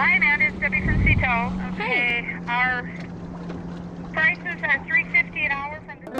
Hi, Amanda. It's Debbie from Seatow. Okay, our prices are $3.50 an hour from the...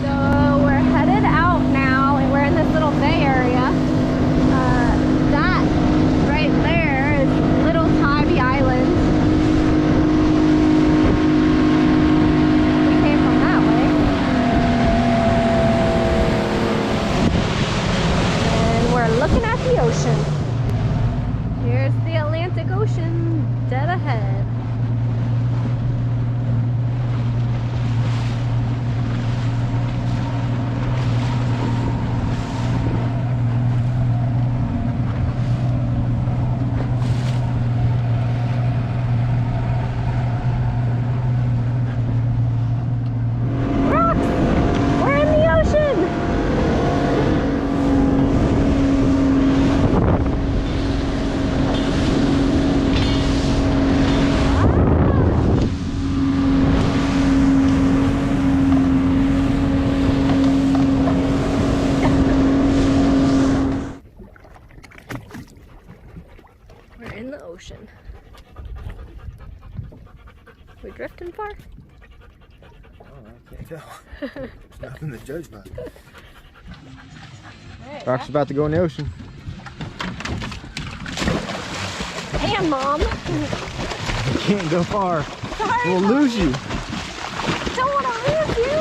So we're headed out now, and we're in this little bay area. That right there is Little Tybee Island. We came from that way. And we're looking at the ocean. Here's the Atlantic Ocean dead ahead. We're in the ocean. We drifting far? Oh, I can't tell. There's nothing to judge by. Right, Rock's about to go in the ocean. And Mom. You can't go far. Sorry, We'll lose you. Don't want to lose you.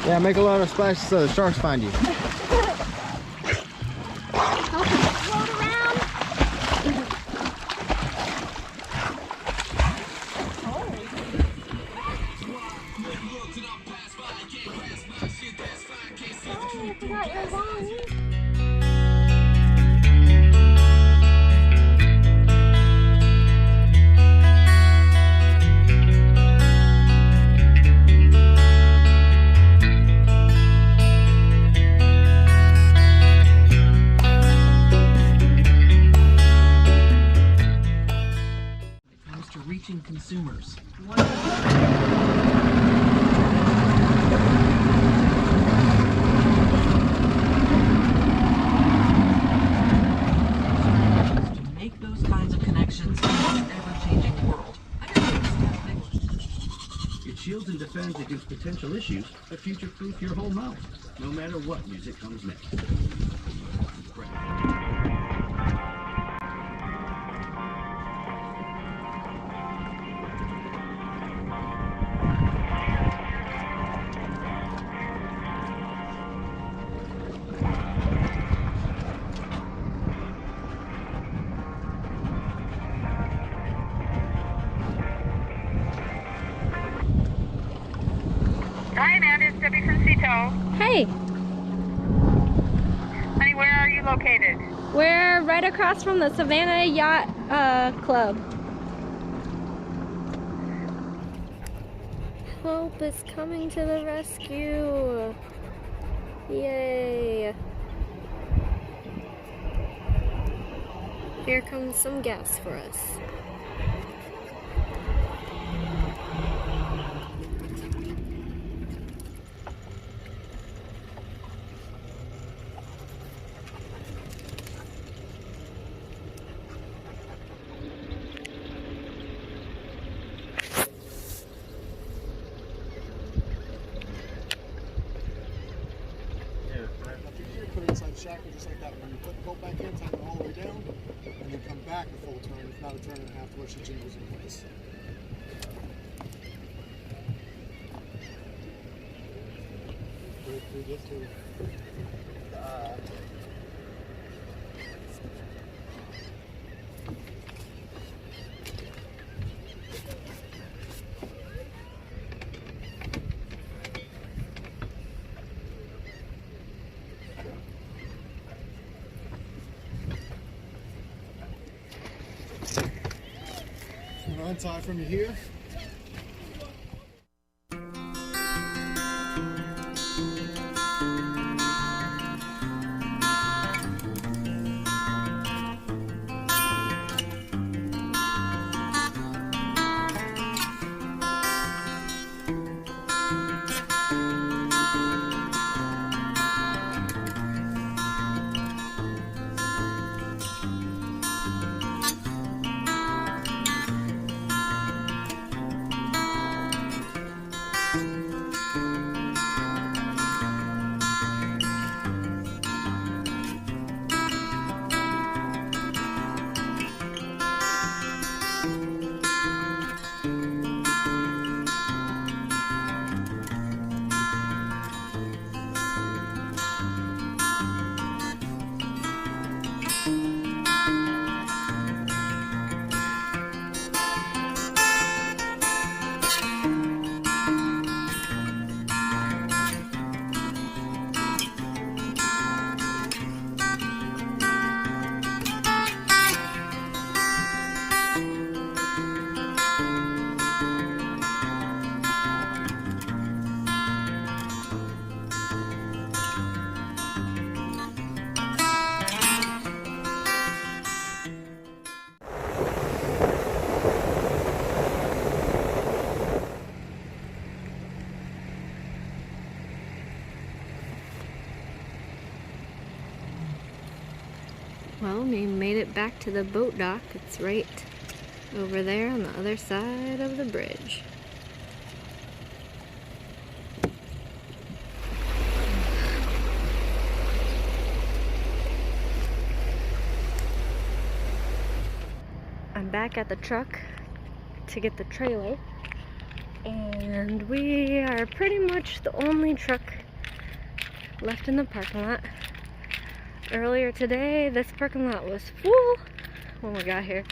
Yeah, make a lot of splashes so the sharks find you. Float around. consumers. To make those kinds of connections in this ever-changing world. It shields and defends against potential issues that future-proof your whole mouth, no matter what music comes next. Hi, Amanda. It's Debbie from Seatow. Hey, Honey, where are you located? we're right across from the Savannah Yacht Club. Hope is coming to the rescue. Yay. Here comes some gas for us. Put it inside shackle just like that. When you put the boat back in, tighten it all the way down, and then come back a full turn, if not a turn and a half, to where she changes in place. We get to untie from you here. Well, we made it back to the boat dock. It's right over there on the other side of the bridge. I'm back at the truck to get the trailer, and we are pretty much the only truck left in the parking lot. Earlier today, this parking lot was full when we got here.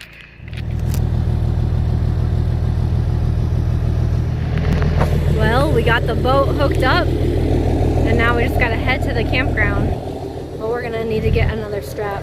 Well, we got the boat hooked up, and now we just gotta head to the campground. But we're gonna need to get another strap.